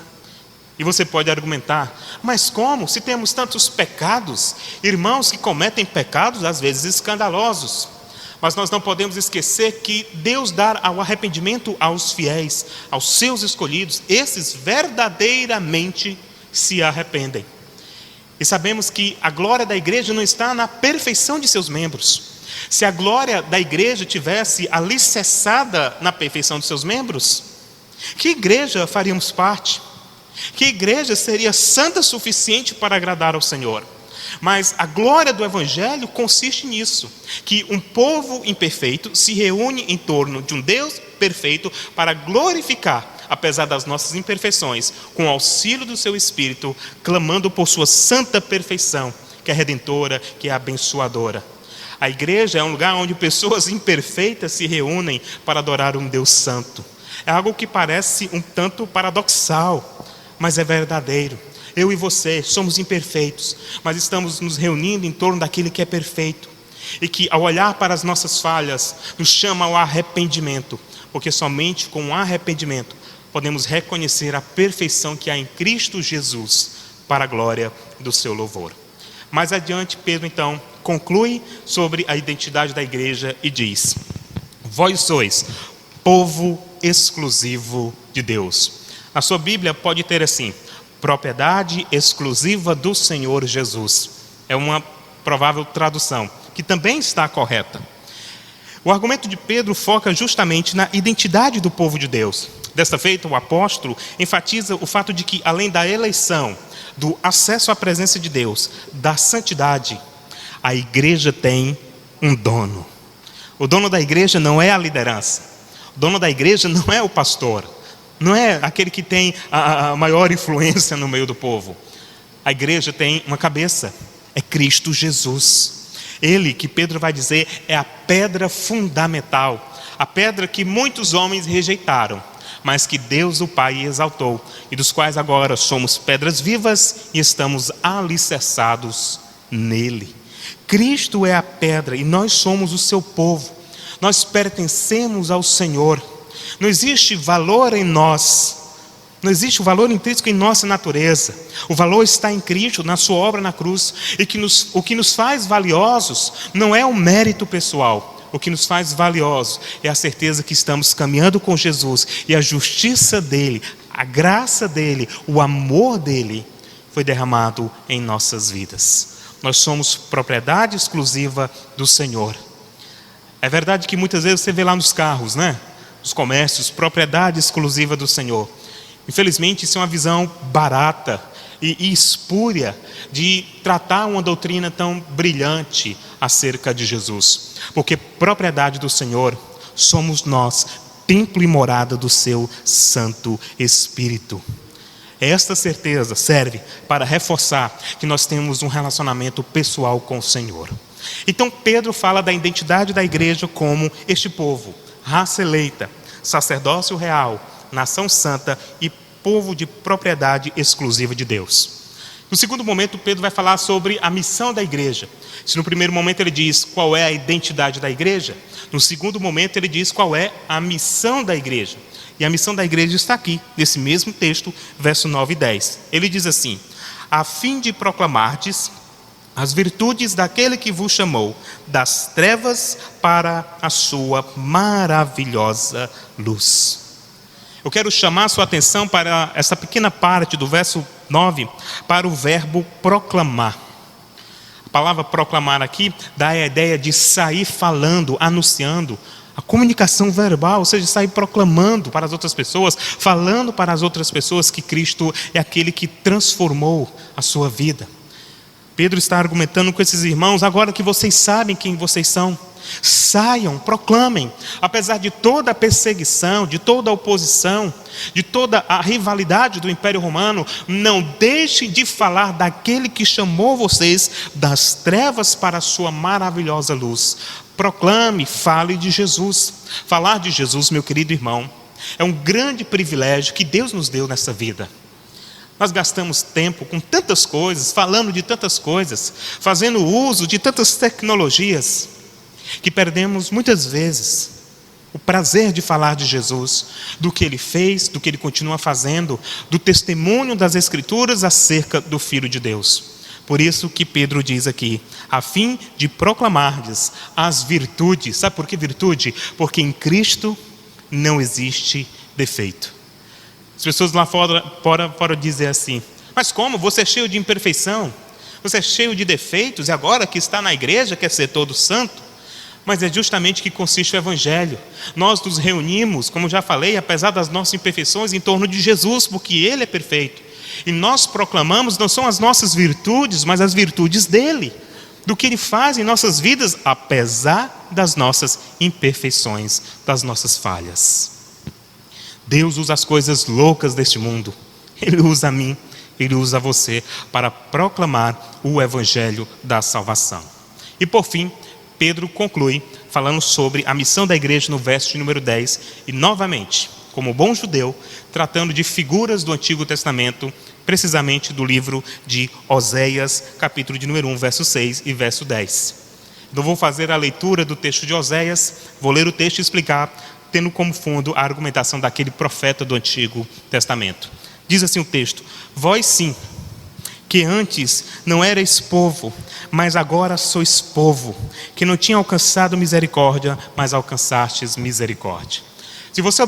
E você pode argumentar: mas como? Se temos tantos pecados, irmãos que cometem pecados às vezes escandalosos. Mas nós não podemos esquecer que Deus dá o arrependimento aos fiéis, aos seus escolhidos. Esses verdadeiramente se arrependem. E sabemos que a glória da igreja não está na perfeição de seus membros. Se a glória da igreja tivesse alicerçada na perfeição de seus membros, que igreja faríamos parte? Que igreja seria santa o suficiente para agradar ao Senhor? Mas a glória do Evangelho consiste nisso, que um povo imperfeito se reúne em torno de um Deus perfeito para glorificar, apesar das nossas imperfeições, com o auxílio do seu Espírito, clamando por sua santa perfeição, que é redentora, que é abençoadora. A igreja é um lugar onde pessoas imperfeitas se reúnem para adorar um Deus santo. É algo que parece um tanto paradoxal, mas é verdadeiro. Eu e você somos imperfeitos, mas estamos nos reunindo em torno daquele que é perfeito. E que, ao olhar para as nossas falhas, nos chama ao arrependimento. Porque somente com o arrependimento podemos reconhecer a perfeição que há em Cristo Jesus, para a glória do seu louvor. Mais adiante, Pedro então conclui sobre a identidade da igreja e diz: vós sois povo exclusivo de Deus. A sua Bíblia pode ter assim: propriedade exclusiva do Senhor Jesus. É uma provável tradução, que também está correta. O argumento de Pedro foca justamente na identidade do povo de Deus. Desta feita, o apóstolo enfatiza o fato de que, além da eleição, do acesso à presença de Deus, da santidade, a igreja tem um dono. O dono da igreja não é a liderança. O dono da igreja não é o pastor. Não é aquele que tem a maior influência no meio do povo. A igreja tem uma cabeça, é Cristo Jesus. Ele, que Pedro vai dizer, é a pedra fundamental, a pedra que muitos homens rejeitaram, mas que Deus o Pai exaltou, e dos quais agora somos pedras vivas e estamos alicerçados nele. Cristo é a pedra e nós somos o seu povo. Nós pertencemos ao Senhor. Não existe valor em nós, não existe o valor intrínseco em nossa natureza. O valor está em Cristo, na sua obra na cruz. E o que nos faz valiosos não é o mérito pessoal. O que nos faz valiosos é a certeza que estamos caminhando com Jesus. E a justiça dele, a graça dele, o amor dele foi derramado em nossas vidas. Nós somos propriedade exclusiva do Senhor. É verdade que muitas vezes você vê lá nos carros, né? Os comércios, propriedade exclusiva do Senhor. Infelizmente, isso é uma visão barata e espúria de tratar uma doutrina tão brilhante acerca de Jesus. Porque propriedade do Senhor somos nós, templo e morada do seu Santo Espírito. Esta certeza serve para reforçar que nós temos um relacionamento pessoal com o Senhor. Então Pedro fala da identidade da igreja como este povo, raça eleita, sacerdócio real, nação santa e povo de propriedade exclusiva de Deus. No segundo momento, Pedro vai falar sobre a missão da igreja. Se no primeiro momento ele diz qual é a identidade da igreja, no segundo momento ele diz qual é a missão da igreja. E a missão da igreja está aqui, nesse mesmo texto, verso 9 e 10. Ele diz assim: a fim de proclamardes as virtudes daquele que vos chamou das trevas para a sua maravilhosa luz. Eu quero chamar a sua atenção para essa pequena parte do verso 9, para o verbo proclamar. A palavra proclamar aqui dá a ideia de sair falando, anunciando, a comunicação verbal, ou seja, sair proclamando para as outras pessoas, falando para as outras pessoas que Cristo é aquele que transformou a sua vida. Pedro está argumentando com esses irmãos: agora que vocês sabem quem vocês são, saiam, proclamem, apesar de toda a perseguição, de toda a oposição, de toda a rivalidade do Império Romano, não deixem de falar daquele que chamou vocês das trevas para a sua maravilhosa luz. Proclame, fale de Jesus. Falar de Jesus, meu querido irmão, é um grande privilégio que Deus nos deu nessa vida. Nós gastamos tempo com tantas coisas, falando de tantas coisas, fazendo uso de tantas tecnologias, que perdemos muitas vezes o prazer de falar de Jesus, do que Ele fez, do que Ele continua fazendo, do testemunho das Escrituras acerca do Filho de Deus. Por isso que Pedro diz aqui: a fim de proclamardes as virtudes. Sabe por que virtude? Porque em Cristo não existe defeito. As pessoas lá fora dizem assim: mas como? Você é cheio de imperfeição, você é cheio de defeitos, e agora que está na igreja quer ser todo santo? Mas é justamente que consiste o Evangelho. Nós nos reunimos, como já falei, apesar das nossas imperfeições, em torno de Jesus, porque Ele é perfeito. E nós proclamamos não são as nossas virtudes, mas as virtudes dEle, do que Ele faz em nossas vidas, apesar das nossas imperfeições, das nossas falhas. Deus usa as coisas loucas deste mundo. Ele usa a mim, Ele usa você para proclamar o Evangelho da salvação. E por fim, Pedro conclui falando sobre a missão da igreja no verso de número 10. E novamente, como bom judeu, tratando de figuras do Antigo Testamento, precisamente do livro de Oséias, capítulo de número 1, verso 6 e verso 10. Então vou fazer a leitura do texto de Oséias, vou ler o texto e explicar, tendo como fundo a argumentação daquele profeta do Antigo Testamento. Diz assim o texto: vós sim, que antes não erais povo, mas agora sois povo, que não tinha alcançado misericórdia, mas alcançastes misericórdia. Se você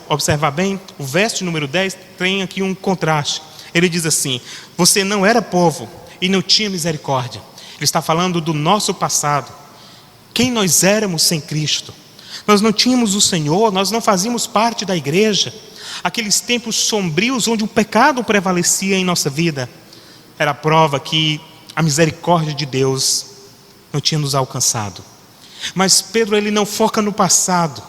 observar bem, o verso de número 10 tem aqui um contraste. Ele diz assim: você não era povo e não tinha misericórdia. Ele está falando do nosso passado, quem nós éramos sem Cristo. Nós não tínhamos o Senhor, nós não fazíamos parte da igreja. Aqueles tempos sombrios onde o pecado prevalecia em nossa vida, era a prova que a misericórdia de Deus não tinha nos alcançado. Mas Pedro, ele não foca no passado.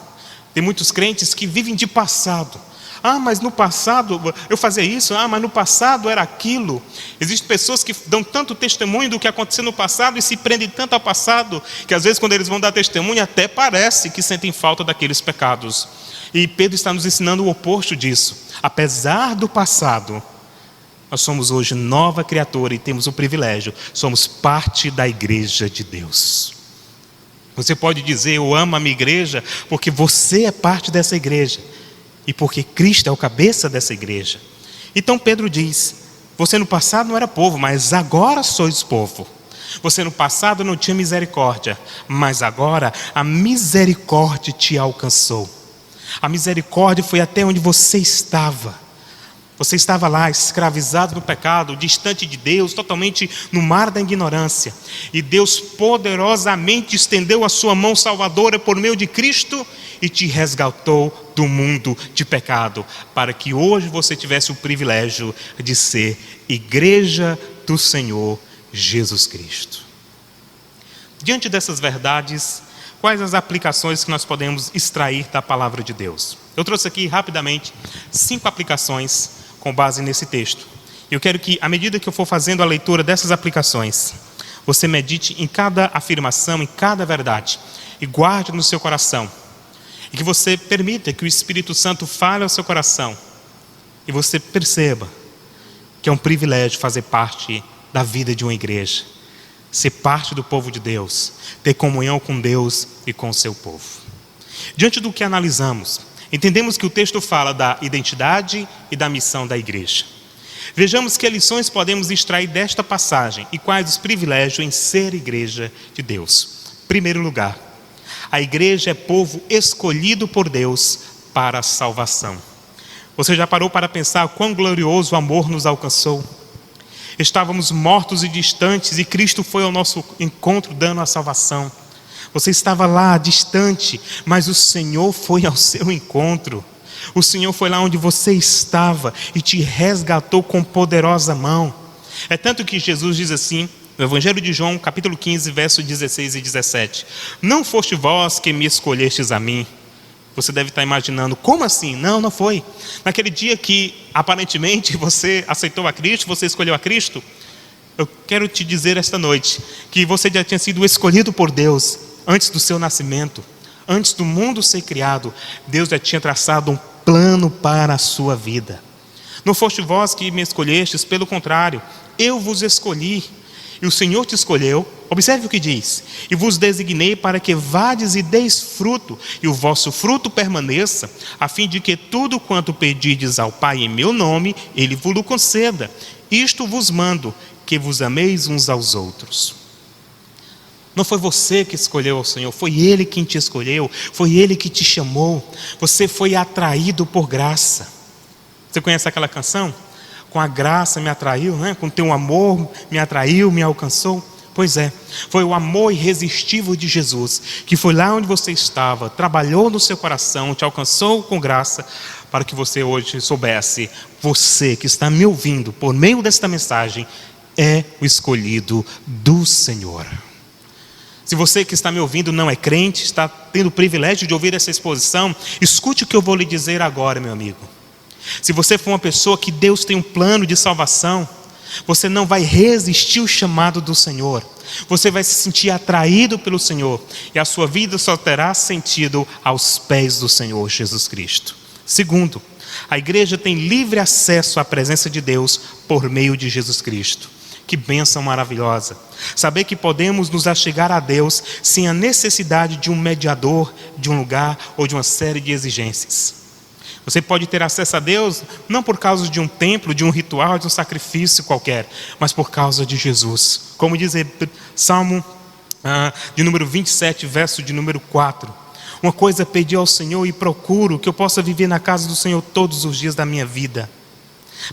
Tem muitos crentes que vivem de passado. Ah, mas no passado eu fazia isso. Ah, mas no passado era aquilo. Existem pessoas que dão tanto testemunho do que aconteceu no passado e se prendem tanto ao passado, que às vezes quando eles vão dar testemunho até parece que sentem falta daqueles pecados. E Pedro está nos ensinando o oposto disso. Apesar do passado, nós somos hoje nova criatura e temos o privilégio, somos parte da igreja de Deus. Você pode dizer: eu amo a minha igreja, porque você é parte dessa igreja e porque Cristo é o cabeça dessa igreja. Então Pedro diz: você no passado não era povo, mas agora sois povo. Você no passado não tinha misericórdia, mas agora a misericórdia te alcançou. A misericórdia foi até onde você estava. Você estava lá, escravizado no pecado, distante de Deus, totalmente no mar da ignorância. E Deus poderosamente estendeu a sua mão salvadora por meio de Cristo e te resgatou do mundo de pecado, para que hoje você tivesse o privilégio de ser igreja do Senhor Jesus Cristo. Diante dessas verdades, quais as aplicações que nós podemos extrair da palavra de Deus? Eu trouxe aqui rapidamente 5 aplicações com base nesse texto. Eu quero que, à medida que eu for fazendo a leitura dessas aplicações, você medite em cada afirmação, em cada verdade, e guarde no seu coração. E que você permita que o Espírito Santo fale ao seu coração, e você perceba que é um privilégio fazer parte da vida de uma igreja, ser parte do povo de Deus, ter comunhão com Deus e com o seu povo. Diante do que analisamos, entendemos que o texto fala da identidade e da missão da igreja. Vejamos que lições podemos extrair desta passagem e quais os privilégios em ser igreja de Deus. Em primeiro lugar, a igreja é povo escolhido por Deus para a salvação. Você já parou para pensar quão glorioso o amor nos alcançou? Estávamos mortos e distantes e Cristo foi ao nosso encontro dando a salvação. Você estava lá distante, mas o Senhor foi ao seu encontro. O Senhor foi lá onde você estava e te resgatou com poderosa mão. É tanto que Jesus diz assim: No Evangelho de João, capítulo 15, versos 16 e 17. Não foste vós que me escolhestes a mim. Você deve estar imaginando, como assim? Não, não foi. Naquele dia que aparentemente você aceitou a Cristo, você escolheu a Cristo, eu quero te dizer esta noite que você já tinha sido escolhido por Deus antes do seu nascimento, antes do mundo ser criado. Deus já tinha traçado um plano para a sua vida. Não foste vós que me escolhestes, pelo contrário, eu vos escolhi. E o Senhor te escolheu, observe o que diz: e vos designei para que vades e deis fruto, e o vosso fruto permaneça, a fim de que tudo quanto pedides ao Pai em meu nome, Ele vos conceda. Isto vos mando, que vos ameis uns aos outros. Não foi você que escolheu o Senhor, foi Ele quem te escolheu, foi Ele que te chamou. Você foi atraído por graça. Você conhece aquela canção? Com a graça me atraiu, né? Com teu amor me atraiu, me alcançou. Pois é, foi o amor irresistível de Jesus, que foi lá onde você estava, trabalhou no seu coração, te alcançou com graça, para que você hoje soubesse, você que está me ouvindo por meio desta mensagem, é o escolhido do Senhor. Se você que está me ouvindo não é crente, está tendo o privilégio de ouvir essa exposição, escute o que eu vou lhe dizer agora, meu amigo. Se você for uma pessoa que Deus tem um plano de salvação, você não vai resistir ao chamado do Senhor. Você vai se sentir atraído pelo Senhor, e a sua vida só terá sentido aos pés do Senhor Jesus Cristo. Segundo, a igreja tem livre acesso à presença de Deus por meio de Jesus Cristo. Que bênção maravilhosa! Saber que podemos nos achegar a Deus sem a necessidade de um mediador, de um lugar ou de uma série de exigências. Você pode ter acesso a Deus não por causa de um templo, de um ritual, de um sacrifício qualquer, mas por causa de Jesus. Como diz Salmo de número 27, verso de número 4. Uma coisa pedi ao Senhor e procuro, que eu possa viver na casa do Senhor todos os dias da minha vida,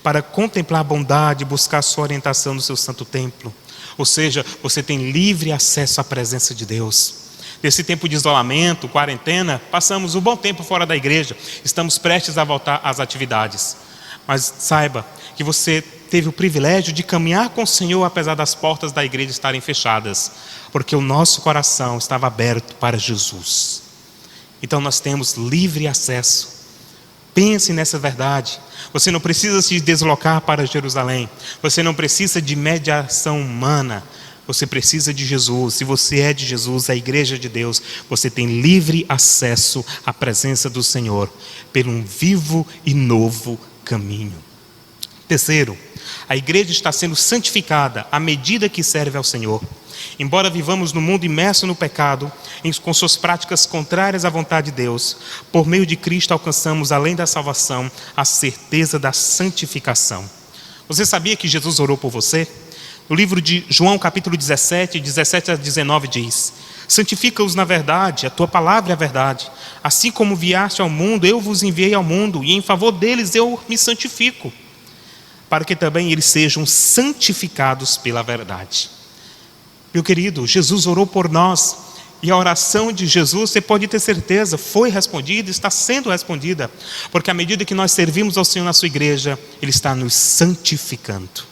para contemplar a bondade e buscar a sua orientação no seu santo templo. Ou seja, você tem livre acesso à presença de Deus. Nesse tempo de isolamento, quarentena, passamos um bom tempo fora da igreja. Estamos prestes a voltar às atividades. Mas saiba que você teve o privilégio de caminhar com o Senhor apesar das portas da igreja estarem fechadas, porque o nosso coração estava aberto para Jesus. Então nós temos livre acesso. Pense nessa verdade. Você não precisa se deslocar para Jerusalém. Você não precisa de mediação humana. Você precisa de Jesus. Se você é de Jesus, a igreja de Deus, você tem livre acesso à presença do Senhor por um vivo e novo caminho. Terceiro, a igreja está sendo santificada à medida que serve ao Senhor. Embora vivamos no mundo imerso no pecado, com suas práticas contrárias à vontade de Deus, por meio de Cristo alcançamos, além da salvação, a certeza da santificação. Você sabia que Jesus orou por você? No livro de João, capítulo 17, 17 a 19 diz: santifica-os na verdade, a tua palavra é a verdade. Assim como enviaste ao mundo, eu vos enviei ao mundo, e em favor deles eu me santifico, para que também eles sejam santificados pela verdade. Meu querido, Jesus orou por nós, e a oração de Jesus, você pode ter certeza, foi respondida, está sendo respondida, porque à medida que nós servimos ao Senhor na sua igreja, Ele está nos santificando.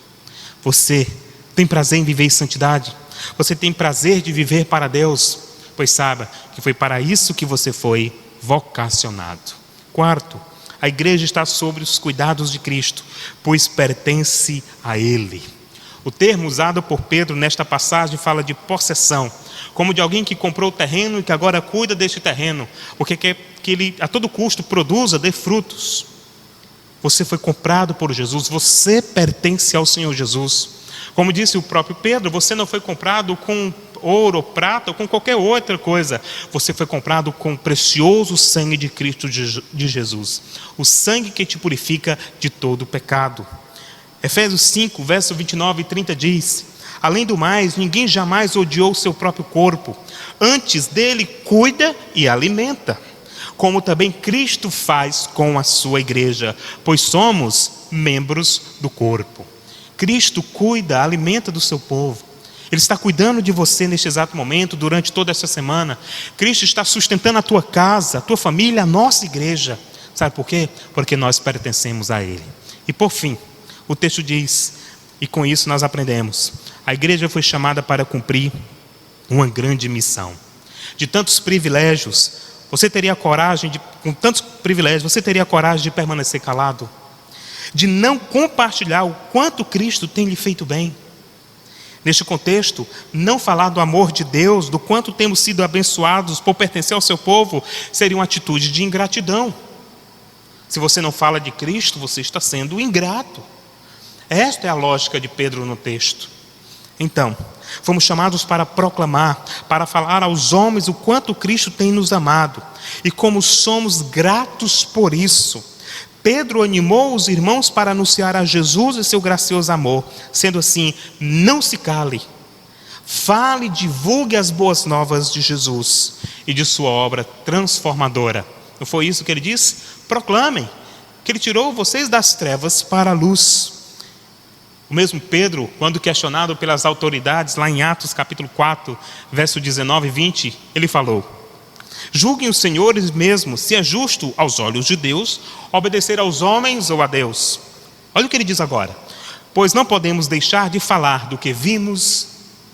Você tem prazer em viver em santidade? Você tem prazer de viver para Deus? Pois saiba que foi para isso que você foi vocacionado. Quarto, a igreja está sob os cuidados de Cristo, pois pertence a Ele. O termo usado por Pedro nesta passagem fala de possessão, como de alguém que comprou o terreno e que agora cuida deste terreno, porque quer que ele a todo custo produza, dê frutos. Você foi comprado por Jesus, você pertence ao Senhor Jesus. Como disse o próprio Pedro, você não foi comprado com ouro, prata ou com qualquer outra coisa. Você foi comprado com o precioso sangue de Cristo de Jesus. O sangue que te purifica de todo pecado. Efésios 5, verso 29 e 30 diz: além do mais, ninguém jamais odiou o seu próprio corpo. Antes dele cuida e alimenta, como também Cristo faz com a sua igreja, pois somos membros do corpo. Cristo cuida, alimenta do seu povo. Ele está cuidando de você neste exato momento, durante toda essa semana. Cristo está sustentando a tua casa, a tua família, a nossa igreja. Sabe por quê? Porque nós pertencemos a Ele. E por fim, o texto diz, e com isso nós aprendemos: A igreja foi chamada para cumprir uma grande missão. De tantos privilégios, com tantos privilégios, você teria coragem de permanecer calado? De não compartilhar o quanto Cristo tem lhe feito bem? Neste contexto, não falar do amor de Deus, do quanto temos sido abençoados por pertencer ao seu povo, seria uma atitude de ingratidão. Se você não fala de Cristo, você está sendo ingrato. Esta é a lógica de Pedro no texto. Então, fomos chamados para proclamar, para falar aos homens o quanto Cristo tem nos amado e como somos gratos por isso. Pedro animou os irmãos para anunciar a Jesus e seu gracioso amor. Sendo assim, não se cale. Fale e divulgue as boas novas de Jesus e de sua obra transformadora. Não foi isso que ele disse? Proclamem que ele tirou vocês das trevas para a luz. O mesmo Pedro, quando questionado pelas autoridades, lá em Atos capítulo 4, verso 19 e 20, ele falou: julguem os senhores mesmo se é justo aos olhos de Deus obedecer aos homens ou a Deus. Olha o que ele diz agora: pois não podemos deixar de falar do que vimos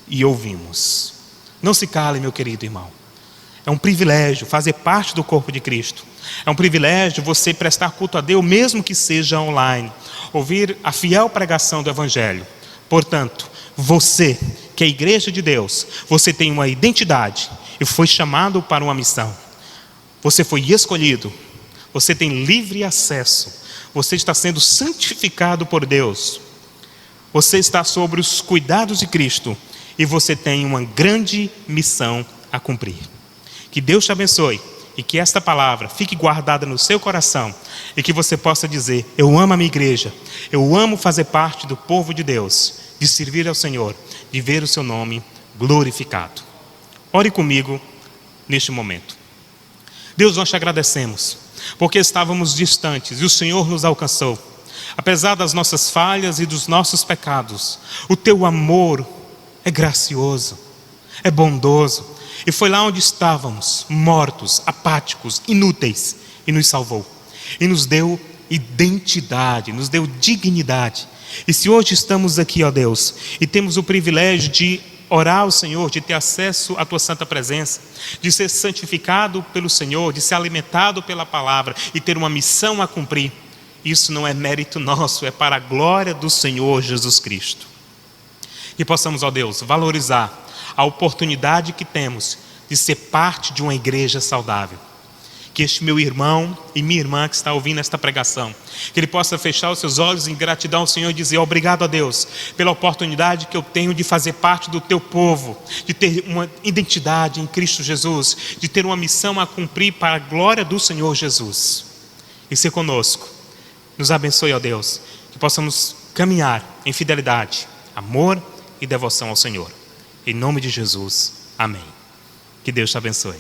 e ouvimos. Não se cale, meu querido irmão. É um privilégio fazer parte do corpo de Cristo. É um privilégio você prestar culto a Deus, mesmo que seja online, ouvir a fiel pregação do Evangelho. Portanto, você, que é a igreja de Deus, você tem uma identidade e foi chamado para uma missão. Você foi escolhido, você tem livre acesso, você está sendo santificado por Deus, você está sob os cuidados de Cristo e você tem uma grande missão a cumprir. Que Deus te abençoe e que esta palavra fique guardada no seu coração e que você possa dizer: eu amo a minha igreja, eu amo fazer parte do povo de Deus, de servir ao Senhor, de ver o seu nome glorificado. Ore comigo neste momento. Deus, nós te agradecemos, porque estávamos distantes e o Senhor nos alcançou. Apesar das nossas falhas e dos nossos pecados, o teu amor é gracioso, é bondoso. E foi lá onde estávamos, mortos, apáticos, inúteis, e nos salvou. E nos deu identidade, nos deu dignidade. E se hoje estamos aqui, ó Deus, e temos o privilégio de orar ao Senhor, de ter acesso à tua santa presença, de ser santificado pelo Senhor, de ser alimentado pela palavra e ter uma missão a cumprir, isso não é mérito nosso, é para a glória do Senhor Jesus Cristo. Que possamos, ó Deus, valorizar a oportunidade que temos de ser parte de uma igreja saudável. Que este meu irmão e minha irmã que está ouvindo esta pregação, que ele possa fechar os seus olhos em gratidão ao Senhor e dizer: obrigado a Deus pela oportunidade que eu tenho de fazer parte do teu povo, de ter uma identidade em Cristo Jesus, de ter uma missão a cumprir para a glória do Senhor Jesus. E ser conosco. Nos abençoe, ó Deus, que possamos caminhar em fidelidade, amor e devoção ao Senhor. Em nome de Jesus, amém. Que Deus te abençoe.